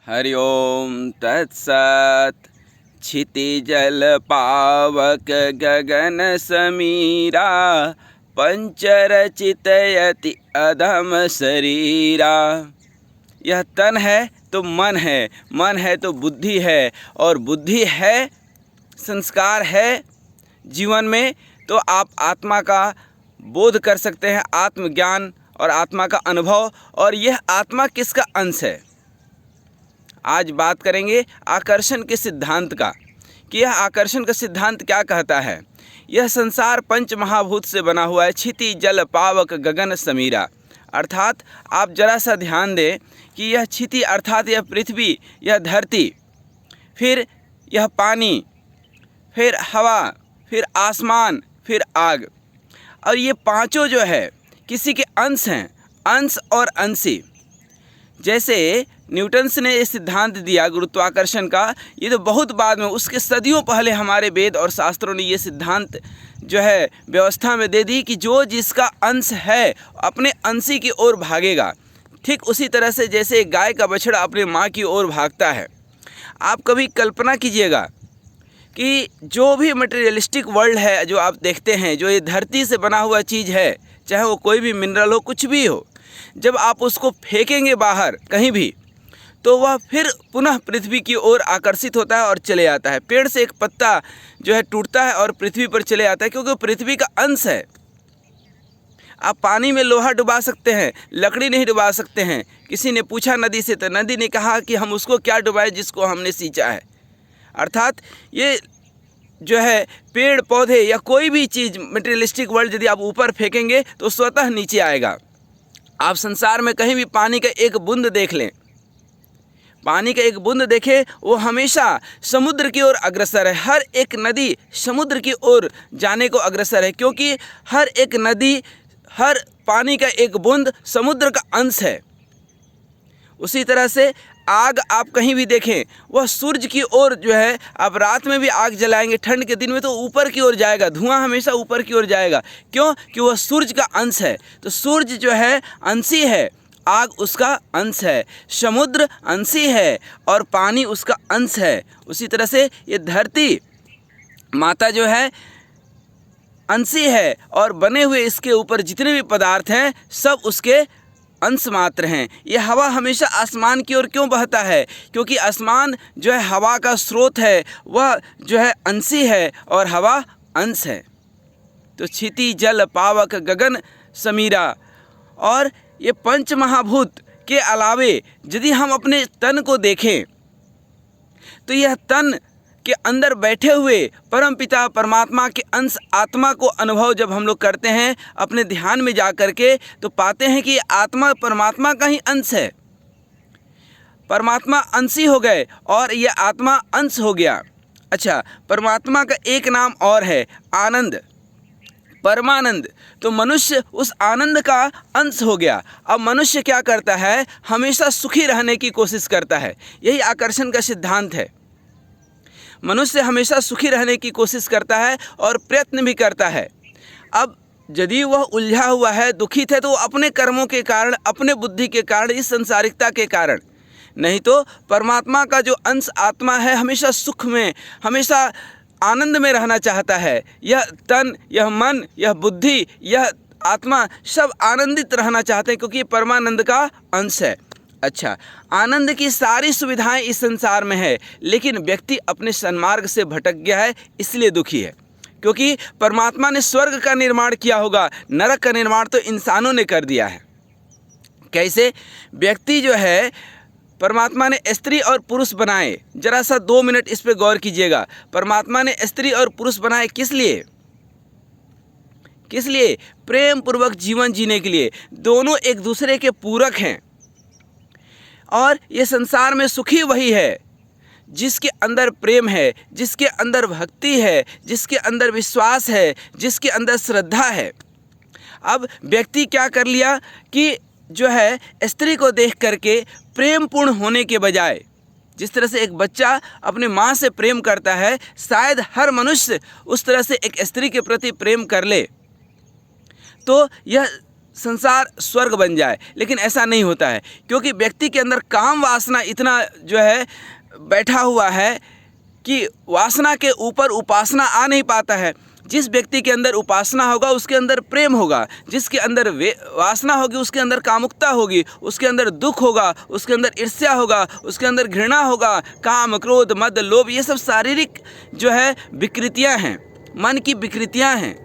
हरि ओम तत्सत्। क्षितिजल पावक गगन समीरा, पंचरचितयति अधम शरीरा। यह तन है तो मन है, मन है तो बुद्धि है, और बुद्धि है, संस्कार है जीवन में, तो आप आत्मा का बोध कर सकते हैं, आत्मज्ञान और आत्मा का अनुभव। और यह आत्मा किसका अंश है? आज बात करेंगे आकर्षण के सिद्धांत का, कि यह आकर्षण का सिद्धांत क्या कहता है। यह संसार पंच महाभूत से बना हुआ है, क्षिति जल पावक गगन समीरा। अर्थात आप जरा सा ध्यान दें कि यह क्षिति अर्थात यह पृथ्वी, यह धरती, फिर यह पानी, फिर हवा, फिर आसमान, फिर आग, और ये पांचों जो है किसी के अंश हैं, अंश और अंशी। जैसे न्यूटन्स ने ये सिद्धांत दिया गुरुत्वाकर्षण का, ये तो बहुत बाद में, उसके सदियों पहले हमारे वेद और शास्त्रों ने ये सिद्धांत जो है व्यवस्था में दे दी कि जो जिसका अंश है अपने अंशी की ओर भागेगा। ठीक उसी तरह से जैसे एक गाय का बछड़ा अपने माँ की ओर भागता है। आप कभी कल्पना कीजिएगा कि जो भी मटेरियलिस्टिक वर्ल्ड है जो आप देखते हैं, जो ये धरती से बना हुआ चीज़ है, चाहे वो कोई भी मिनरल हो, कुछ भी हो, जब आप उसको फेंकेंगे बाहर कहीं भी, तो वह फिर पुनः पृथ्वी की ओर आकर्षित होता है और चले आता है। पेड़ से एक पत्ता जो है टूटता है और पृथ्वी पर चले आता है, क्योंकि वो पृथ्वी का अंश है। आप पानी में लोहा डुबा सकते हैं, लकड़ी नहीं डुबा सकते हैं। किसी ने पूछा नदी से, तो नदी ने कहा कि हम उसको क्या डुबाएं जिसको हमने सींचा है। अर्थात ये जो है पेड़ पौधे या कोई भी चीज़ मटेरियलिस्टिक वर्ल्ड यदि आप ऊपर फेंकेंगे तो स्वतः नीचे आएगा। आप संसार में कहीं भी पानी का एक बूंद देख लें, पानी का एक बूंद देखें, वो हमेशा समुद्र की ओर अग्रसर है। हर एक नदी समुद्र की ओर जाने को अग्रसर है, क्योंकि हर एक नदी, हर पानी का एक बूंद समुद्र का अंश है। उसी तरह से आग आप कहीं भी देखें, वह सूर्य की ओर जो है, आप रात में भी आग जलाएंगे ठंड के दिन में तो ऊपर की ओर जाएगा, धुआं हमेशा ऊपर की ओर जाएगा। क्यों? कि वह सूर्य का अंश है। तो सूर्य जो है अंशी है, आग उसका अंश है, समुद्र अंशी है और पानी उसका अंश है। उसी तरह से ये धरती माता जो है अंशी है, और बने हुए इसके ऊपर जितने भी पदार्थ हैं सब उसके अंश मात्र हैं। ये हवा हमेशा आसमान की ओर क्यों बहता है? क्योंकि आसमान जो है हवा का स्रोत है, वह जो है अंशी है और हवा अंश है। तो क्षिति जल पावक गगन समीरा। और ये पंच महाभूत के अलावे यदि हम अपने तन को देखें, तो यह तन के अंदर बैठे हुए परमपिता परमात्मा के अंश आत्मा को अनुभव जब हम लोग करते हैं अपने ध्यान में जा कर के, तो पाते हैं कि आत्मा परमात्मा का ही अंश है। परमात्मा अंशी हो गए और यह आत्मा अंश हो गया। अच्छा, परमात्मा का एक नाम और है आनंद, परमानंद। तो मनुष्य उस आनंद का अंश हो गया। अब मनुष्य क्या करता है? हमेशा सुखी रहने की कोशिश करता है। यही आकर्षण का सिद्धांत है। मनुष्य हमेशा सुखी रहने की कोशिश करता है और प्रयत्न भी करता है। अब यदि वह उलझा हुआ है, दुखित है, तो अपने कर्मों के कारण, अपने बुद्धि के कारण, इस संसारिकता के कारण। नहीं तो परमात्मा का जो अंश आत्मा है हमेशा सुख में, हमेशा आनंद में रहना चाहता है। यह तन, यह मन, यह बुद्धि, यह आत्मा सब आनंदित रहना चाहते हैं, क्योंकि ये परमानंद का अंश है। अच्छा, आनंद की सारी सुविधाएं इस संसार में है, लेकिन व्यक्ति अपने सन्मार्ग से भटक गया है, इसलिए दुखी है। क्योंकि परमात्मा ने स्वर्ग का निर्माण किया होगा, नरक का निर्माण तो इंसानों ने कर दिया है। कैसे? व्यक्ति जो है, परमात्मा ने स्त्री और पुरुष बनाए। जरा सा 2 मिनट इस पे गौर कीजिएगा। परमात्मा ने स्त्री और पुरुष बनाए किस लिए? किस लिए? प्रेम पूर्वक जीवन जीने के लिए। दोनों एक दूसरे के पूरक हैं। और ये संसार में सुखी वही है जिसके अंदर प्रेम है, जिसके अंदर भक्ति है, जिसके अंदर विश्वास है, जिसके अंदर श्रद्धा है। अब व्यक्ति क्या कर लिया कि जो है स्त्री को देख करके प्रेम पूर्ण होने के बजाय, जिस तरह से एक बच्चा अपने माँ से प्रेम करता है, शायद हर मनुष्य उस तरह से एक स्त्री के प्रति प्रेम कर ले, तो यह संसार स्वर्ग बन जाए, लेकिन ऐसा नहीं होता है, क्योंकि व्यक्ति के अंदर काम वासना इतना जो है बैठा हुआ है कि वासना के ऊपर उपासना आ नहीं पाता है। जिस व्यक्ति के अंदर उपासना होगा उसके अंदर प्रेम होगा, जिसके अंदर वासना होगी उसके अंदर कामुकता होगी, उसके अंदर दुख होगा, उसके अंदर ईर्ष्या होगा, उसके अंदर घृणा होगा। काम, क्रोध, मद, लोभ, ये सब शारीरिक जो है विकृतियां हैं, मन की विकृतियां हैं,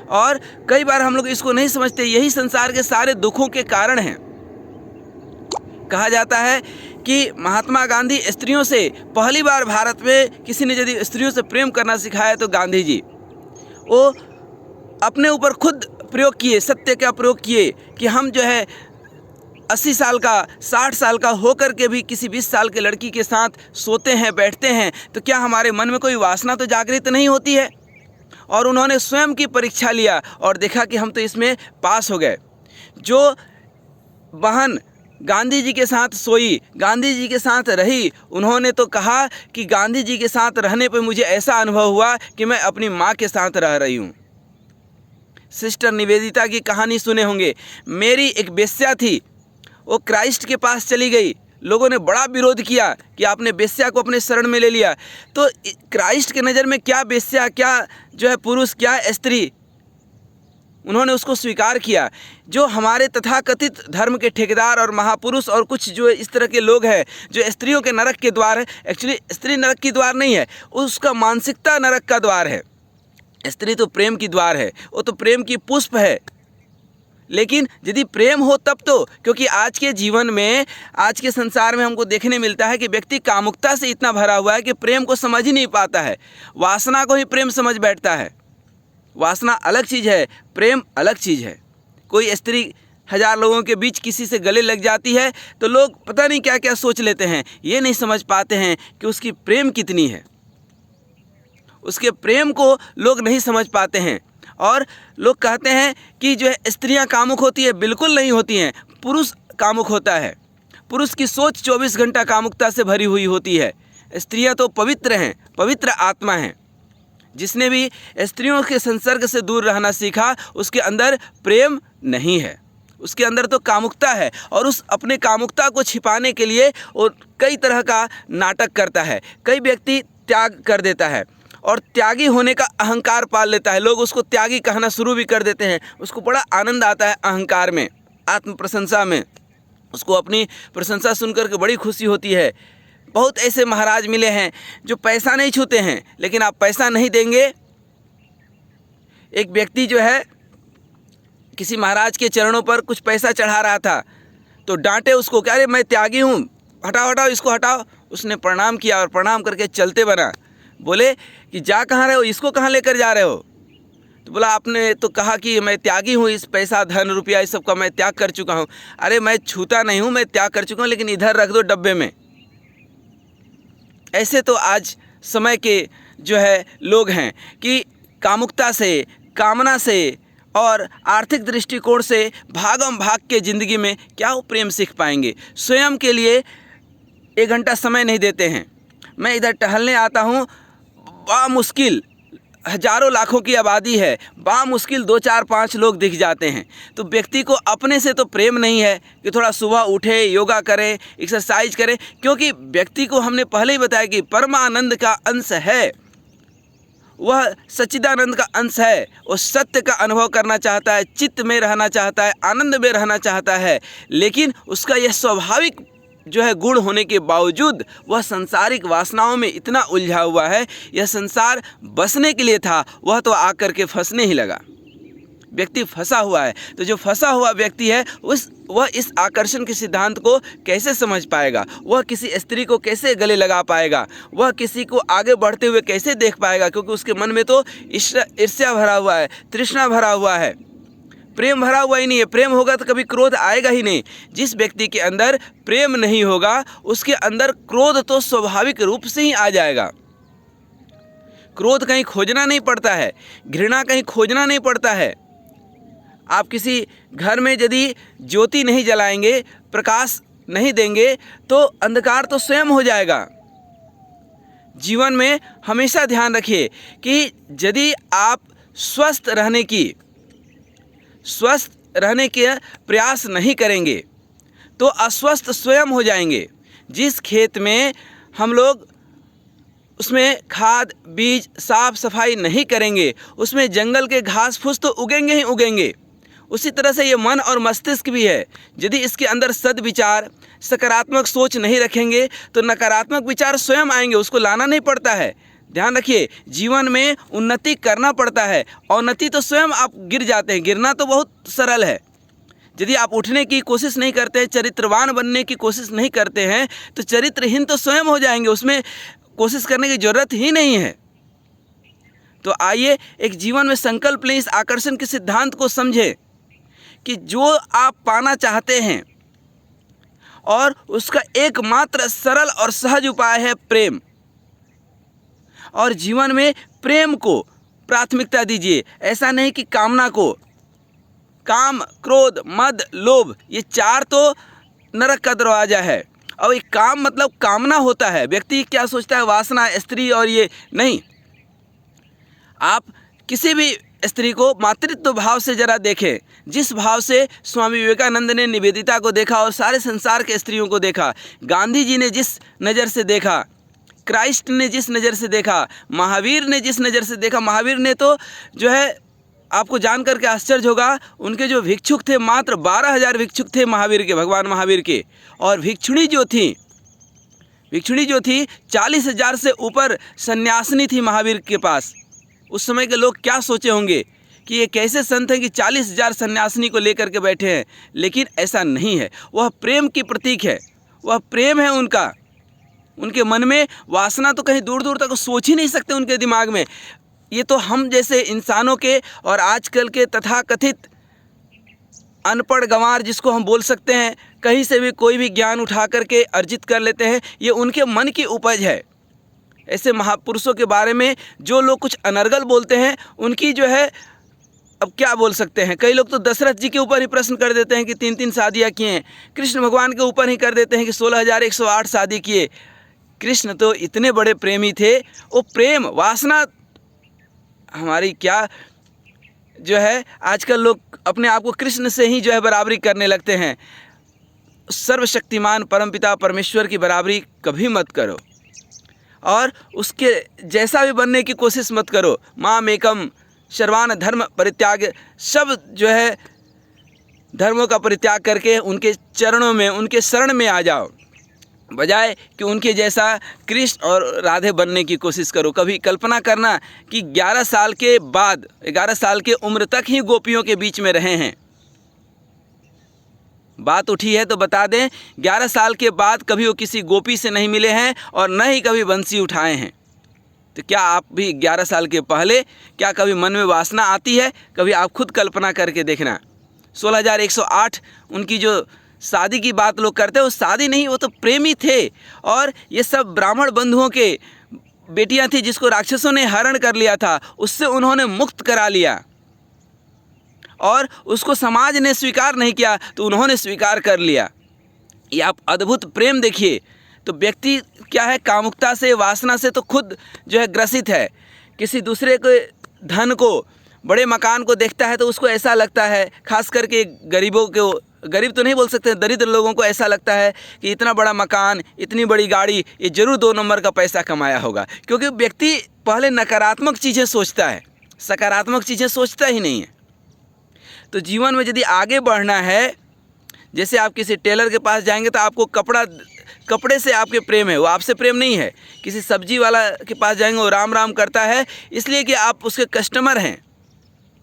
और कई बार हम लोग इसको नहीं समझते। यही संसार के सारे दुखों के कारण हैं। कहा जाता है कि महात्मा गांधी स्त्रियों से पहली बार भारत में किसी ने यदि स्त्रियों से प्रेम करना सिखाया तो गांधी जी वो अपने ऊपर खुद प्रयोग किए, सत्य का प्रयोग किए कि हम जो है 80 साल का, 60 साल का होकर के भी किसी 20 साल के लड़की के साथ सोते हैं, बैठते हैं, तो क्या हमारे मन में कोई वासना तो जागृत नहीं होती है? और उन्होंने स्वयं की परीक्षा लिया और देखा कि हम तो इसमें पास हो गए। जो बहन गांधी जी के साथ सोई, गांधी जी के साथ रही, उन्होंने तो कहा कि गांधी जी के साथ रहने पर मुझे ऐसा अनुभव हुआ कि मैं अपनी माँ के साथ रह रही हूँ। सिस्टर निवेदिता की कहानी सुने होंगे। मेरी एक वेश्या थी, वो क्राइस्ट के पास चली गई। लोगों ने बड़ा विरोध किया कि आपने वेश्या को अपने शरण में ले लिया। तो क्राइस्ट के नज़र में क्या वेश्या, क्या जो है पुरुष, क्या स्त्री, उन्होंने उसको स्वीकार किया। जो हमारे तथाकथित धर्म के ठेकेदार और महापुरुष और कुछ जो इस तरह के लोग हैं जो स्त्रियों के नरक के द्वार है, एक्चुअली स्त्री नरक की द्वार नहीं है, उसका मानसिकता नरक का द्वार है। स्त्री तो प्रेम की द्वार है, वो तो प्रेम की पुष्प है। लेकिन यदि प्रेम हो तब तो, क्योंकि आज के जीवन में, आज के संसार में हमको देखने मिलता है कि व्यक्ति कामुकता से इतना भरा हुआ है कि प्रेम को समझ ही नहीं पाता है, वासना को ही प्रेम समझ बैठता है। वासना अलग चीज़ है, प्रेम अलग चीज़ है। कोई स्त्री 1000 लोगों के बीच किसी से गले लग जाती है तो लोग पता नहीं क्या क्या सोच लेते हैं, ये नहीं समझ पाते हैं कि उसकी प्रेम कितनी है। उसके प्रेम को लोग नहीं समझ पाते हैं। और लोग कहते हैं कि जो है स्त्रियां कामुक होती है, बिल्कुल नहीं होती हैं। पुरुष कामुक होता है, पुरुष की सोच 24 घंटा कामुकता से भरी हुई होती है। स्त्रियां तो पवित्र हैं, पवित्र आत्मा हैं। जिसने भी स्त्रियों के संसर्ग से दूर रहना सीखा उसके अंदर प्रेम नहीं है, उसके अंदर तो कामुकता है। और उस अपने कामुकता को छिपाने के लिए वो कई तरह का नाटक करता है। कई व्यक्ति त्याग कर देता है और त्यागी होने का अहंकार पाल लेता है। लोग उसको त्यागी कहना शुरू भी कर देते हैं। उसको बड़ा आनंद आता है अहंकार में, आत्म प्रशंसा में। उसको अपनी प्रशंसा सुनकर के बड़ी खुशी होती है। बहुत ऐसे महाराज मिले हैं जो पैसा नहीं छूते हैं, लेकिन आप पैसा नहीं देंगे। एक व्यक्ति जो है किसी महाराज के चरणों पर कुछ पैसा चढ़ा रहा था, तो डांटे उसको, क्या अरे मैं त्यागी हूँ, हटाओ हटाओ इसको हटाओ। उसने प्रणाम किया और प्रणाम करके चलते बना। बोले कि जा कहाँ रहे हो, इसको कहाँ लेकर जा रहे हो? तो बोला आपने तो कहा कि मैं त्यागी हूँ, इस पैसा, धन, रुपया, इस सब का मैं त्याग कर चुका हूँ। अरे मैं छूता नहीं हूँ, मैं त्याग कर चुका हूँ, लेकिन इधर रख दो डब्बे में। ऐसे तो आज समय के जो है लोग हैं कि कामुकता से, कामना से और आर्थिक दृष्टिकोण से भागम भाग के ज़िंदगी में क्या वो प्रेम सीख पाएंगे? स्वयं के लिए 1 घंटा समय नहीं देते हैं। मैं इधर टहलने आता हूँ, बामुश्किल हजारों लाखों की आबादी है, बामुश्किल 2, 4, 5 लोग दिख जाते हैं। तो व्यक्ति को अपने से तो प्रेम नहीं है कि थोड़ा सुबह उठे, योगा करे, एक्सरसाइज करे, क्योंकि व्यक्ति को हमने पहले ही बताया कि परमानंद का अंश है, वह सच्चिदानंद का अंश है। वो सत्य का अनुभव करना चाहता है, चित्त में रहना चाहता है, आनंद में रहना चाहता है, लेकिन उसका यह स्वाभाविक जो है गुण होने के बावजूद वह सांसारिक वासनाओं में इतना उलझा हुआ है। यह संसार बसने के लिए था, वह तो आकर के फंसने ही लगा। व्यक्ति फंसा हुआ है। तो जो फंसा हुआ व्यक्ति है वह इस आकर्षण के सिद्धांत को कैसे समझ पाएगा? वह किसी स्त्री को कैसे गले लगा पाएगा? वह किसी को आगे बढ़ते हुए कैसे देख पाएगा? क्योंकि उसके मन में तो ईर्ष्या भरा हुआ है, तृष्णा भरा हुआ है, प्रेम भरा हुआ ही नहीं है। प्रेम होगा तो कभी क्रोध आएगा ही नहीं। जिस व्यक्ति के अंदर प्रेम नहीं होगा उसके अंदर क्रोध तो स्वाभाविक रूप से ही आ जाएगा। क्रोध कहीं खोजना नहीं पड़ता है, घृणा कहीं खोजना नहीं पड़ता है। आप किसी घर में यदि ज्योति नहीं जलाएंगे, प्रकाश नहीं देंगे, तो अंधकार तो स्वयं हो जाएगा। जीवन में हमेशा ध्यान रखिए कि यदि आप स्वस्थ रहने की, स्वस्थ रहने के प्रयास नहीं करेंगे तो अस्वस्थ स्वयं हो जाएंगे। जिस खेत में हम लोग उसमें खाद बीज साफ सफाई नहीं करेंगे उसमें जंगल के घास फूस तो उगेंगे ही उगेंगे। उसी तरह से ये मन और मस्तिष्क भी है, यदि इसके अंदर सद्विचार सकारात्मक सोच नहीं रखेंगे तो नकारात्मक विचार स्वयं आएंगे, उसको लाना नहीं पड़ता है। ध्यान रखिए, जीवन में उन्नति करना पड़ता है, अवनति तो स्वयं आप गिर जाते हैं। गिरना तो बहुत सरल है, यदि आप उठने की कोशिश नहीं करते, चरित्रवान बनने की कोशिश नहीं करते हैं तो चरित्रहीन तो स्वयं हो जाएंगे, उसमें कोशिश करने की ज़रूरत ही नहीं है। तो आइए एक जीवन में संकल्प लें, इस आकर्षण के सिद्धांत को समझें कि जो आप पाना चाहते हैं और उसका एकमात्र सरल और सहज उपाय है प्रेम। और जीवन में प्रेम को प्राथमिकता दीजिए, ऐसा नहीं कि कामना को। काम, क्रोध, मद, लोभ, ये चार तो नरक का दरवाजा है। और ये काम मतलब कामना होता है, व्यक्ति क्या सोचता है, वासना, स्त्री और ये नहीं। आप किसी भी स्त्री को मातृत्व भाव से जरा देखें, जिस भाव से स्वामी विवेकानंद ने निवेदिता को देखा और सारे संसार के स्त्रियों को देखा, गांधी जी ने जिस नज़र से देखा, क्राइस्ट ने जिस नज़र से देखा, महावीर ने जिस नज़र से देखा। महावीर ने तो जो है आपको जान करके आश्चर्य होगा, उनके जो भिक्षुक थे मात्र 12,000 भिक्षुक थे महावीर के, भगवान महावीर के। और भिक्षुणी जो थी 40,000 से ऊपर सन्यासिनी थी महावीर के पास। उस समय के लोग क्या सोचे होंगे कि ये कैसे संत हैं कि 40,000 सन्यासिनी को लेकर के बैठे हैं। लेकिन ऐसा नहीं है, वह प्रेम की प्रतीक है, वह प्रेम है उनका। उनके मन में वासना तो कहीं दूर दूर तक सोच ही नहीं सकते उनके दिमाग में। ये तो हम जैसे इंसानों के और आजकल के तथाकथित अनपढ़ गंवार जिसको हम बोल सकते हैं, कहीं से भी कोई भी ज्ञान उठा करके अर्जित कर लेते हैं, ये उनके मन की उपज है। ऐसे महापुरुषों के बारे में जो लोग कुछ अनर्गल बोलते हैं, उनकी जो है अब क्या बोल सकते हैं। कई लोग तो दशरथ जी के ऊपर ही प्रश्न कर देते हैं कि 3-3 शादियाँ किए हैं। कृष्ण भगवान के ऊपर ही कर देते हैं कि 16,108 शादी किए। कृष्ण तो इतने बड़े प्रेमी थे, वो प्रेम वासना हमारी क्या जो है, आजकल लोग अपने आप को कृष्ण से ही जो है बराबरी करने लगते हैं। सर्वशक्तिमान परमपिता परमेश्वर की बराबरी कभी मत करो और उसके जैसा भी बनने की कोशिश मत करो। माम एकम सर्वान धर्म परित्याग, सब जो है धर्मों का परित्याग करके उनके चरणों में, उनके शरण में आ जाओ, बजाय कि उनके जैसा कृष्ण और राधे बनने की कोशिश करो। कभी कल्पना करना कि 11 साल के बाद, 11 साल के उम्र तक ही गोपियों के बीच में रहे हैं। बात उठी है तो बता दें, 11 साल के बाद कभी वो किसी गोपी से नहीं मिले हैं और न ही कभी बंसी उठाए हैं। तो क्या आप भी 11 साल के पहले क्या कभी मन में वासना आती है? कभी आप खुद कल्पना करके देखना। 16,108 उनकी जो शादी की बात लोग करते हैं, वो शादी नहीं, वो तो प्रेमी थे। और ये सब ब्राह्मण बंधुओं के बेटियां थी जिसको राक्षसों ने हरण कर लिया था, उससे उन्होंने मुक्त करा लिया और उसको समाज ने स्वीकार नहीं किया तो उन्होंने स्वीकार कर लिया। ये आप अद्भुत प्रेम देखिए। तो व्यक्ति क्या है, कामुकता से, वासना से तो खुद जो है ग्रसित है। किसी दूसरे के धन को, बड़े मकान को देखता है तो उसको ऐसा लगता है, खास करके गरीबों को, गरीब तो नहीं बोल सकते, दरिद्र लोगों को ऐसा लगता है कि इतना बड़ा मकान, इतनी बड़ी गाड़ी, ये जरूर 2 नंबर का पैसा कमाया होगा। क्योंकि व्यक्ति पहले नकारात्मक चीज़ें सोचता है, सकारात्मक चीज़ें सोचता ही नहीं है। तो जीवन में यदि आगे बढ़ना है, जैसे आप किसी टेलर के पास जाएंगे तो आपको कपड़े से आपके प्रेम है, वो आपसे प्रेम नहीं है। किसी सब्जी वाला के पास जाएंगे, वो राम राम करता है इसलिए कि आप उसके कस्टमर हैं,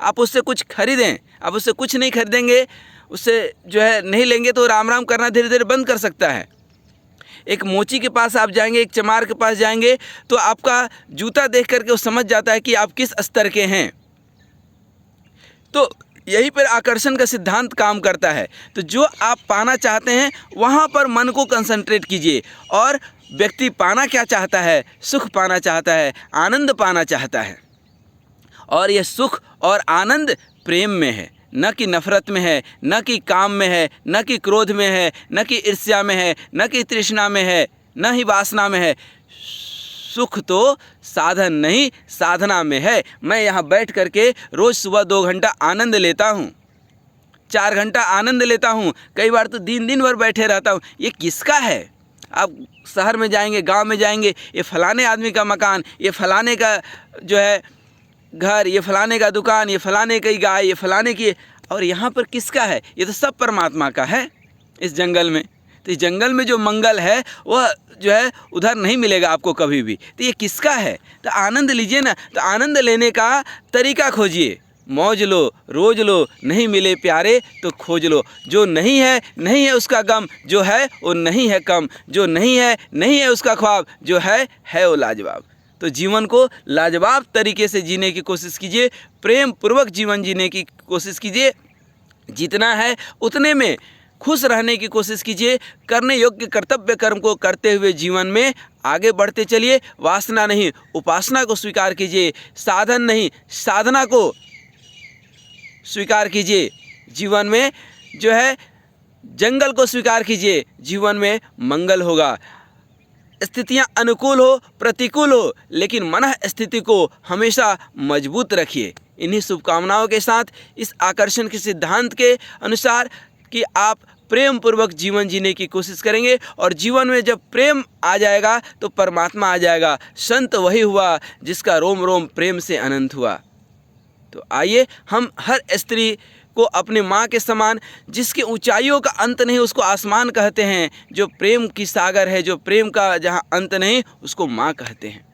आप उससे कुछ खरीदें। आप उससे कुछ नहीं खरीदेंगे, उससे जो है नहीं लेंगे तो राम राम करना धीरे धीरे बंद कर सकता है। एक मोची के पास आप जाएंगे, एक चमार के पास जाएंगे तो आपका जूता देख करके वो समझ जाता है कि आप किस स्तर के हैं। तो यहीं पर आकर्षण का सिद्धांत काम करता है। तो जो आप पाना चाहते हैं वहाँ पर मन को कंसंट्रेट कीजिए। और व्यक्ति पाना क्या चाहता है? सुख पाना चाहता है, आनंद पाना चाहता है। और ये सुख और आनंद प्रेम में है, न कि नफरत में है, न कि काम में है, न कि क्रोध में है, न कि ईर्ष्या में है, न कि तृष्णा में है, न ही वासना में है। सुख तो साधन नहीं, साधना में है। मैं यहाँ बैठ करके रोज़ सुबह 2 घंटा आनंद लेता हूँ। 4 घंटा आनंद लेता हूँ, कई बार तो दिन भर बैठे रहता हूँ, ये किसका है? आप शहर में जाएंगे, गांव में जाएंगे, ये फलाने आदमी का मकान, ये फलाने का जो है घर, ये फलाने का दुकान, ये फलाने की गाय, ये फलाने की, और यहाँ पर किसका है? ये तो सब परमात्मा का है इस जंगल में। तो इस जंगल में जो मंगल है वह जो है उधर नहीं मिलेगा आपको कभी भी। तो ये किसका है? तो आनंद लीजिए ना। तो आनंद लेने का तरीका खोजिए। मौज लो, रोज लो, नहीं मिले प्यारे तो खोज लो। जो नहीं है उसका गम, जो है वो नहीं है कम, जो नहीं है उसका ख्वाब, जो है वो लाजवाब। तो जीवन को लाजवाब तरीके से जीने की कोशिश कीजिए, प्रेम पूर्वक जीवन जीने की कोशिश कीजिए, जितना है उतने में खुश रहने की कोशिश कीजिए, करने योग्य कर्तव्य कर्म को करते हुए जीवन में आगे बढ़ते चलिए। वासना नहीं, उपासना को स्वीकार कीजिए, साधन नहीं, साधना को स्वीकार कीजिए। जीवन में जो है जंगल को स्वीकार कीजिए, जीवन में मंगल होगा। स्थितियां अनुकूल हो, प्रतिकूल हो, लेकिन मन स्थिति को हमेशा मजबूत रखिए। इन्हीं शुभकामनाओं के साथ इस आकर्षण के सिद्धांत के अनुसार कि आप प्रेम पूर्वक जीवन जीने की कोशिश करेंगे, और जीवन में जब प्रेम आ जाएगा तो परमात्मा आ जाएगा। संत वही हुआ जिसका रोम रोम प्रेम से अनंत हुआ। तो आइए हम हर स्त्री को अपनी माँ के समान, जिसकी ऊंचाइयों का अंत नहीं उसको आसमान कहते हैं, जो प्रेम की सागर है, जो प्रेम का जहाँ अंत नहीं उसको माँ कहते हैं।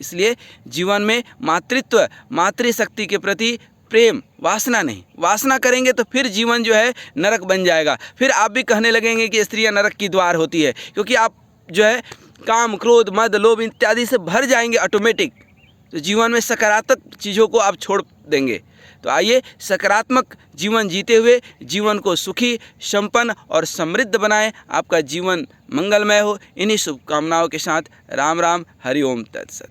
इसलिए जीवन में मातृत्व, मातृशक्ति के प्रति प्रेम, वासना नहीं। वासना करेंगे तो फिर जीवन जो है नरक बन जाएगा। फिर आप भी कहने लगेंगे कि स्त्रियां नरक की द्वार होती है, क्योंकि आप जो है काम, क्रोध, मद, लोभ इत्यादि से भर जाएंगे ऑटोमेटिक। तो जीवन में सकारात्मक चीज़ों को आप छोड़ देंगे। तो आइए सकारात्मक जीवन जीते हुए जीवन को सुखी, संपन्न और समृद्ध बनाएं। आपका जीवन मंगलमय हो। इन्हीं शुभकामनाओं के साथ राम राम, हरि ओम तत्सत।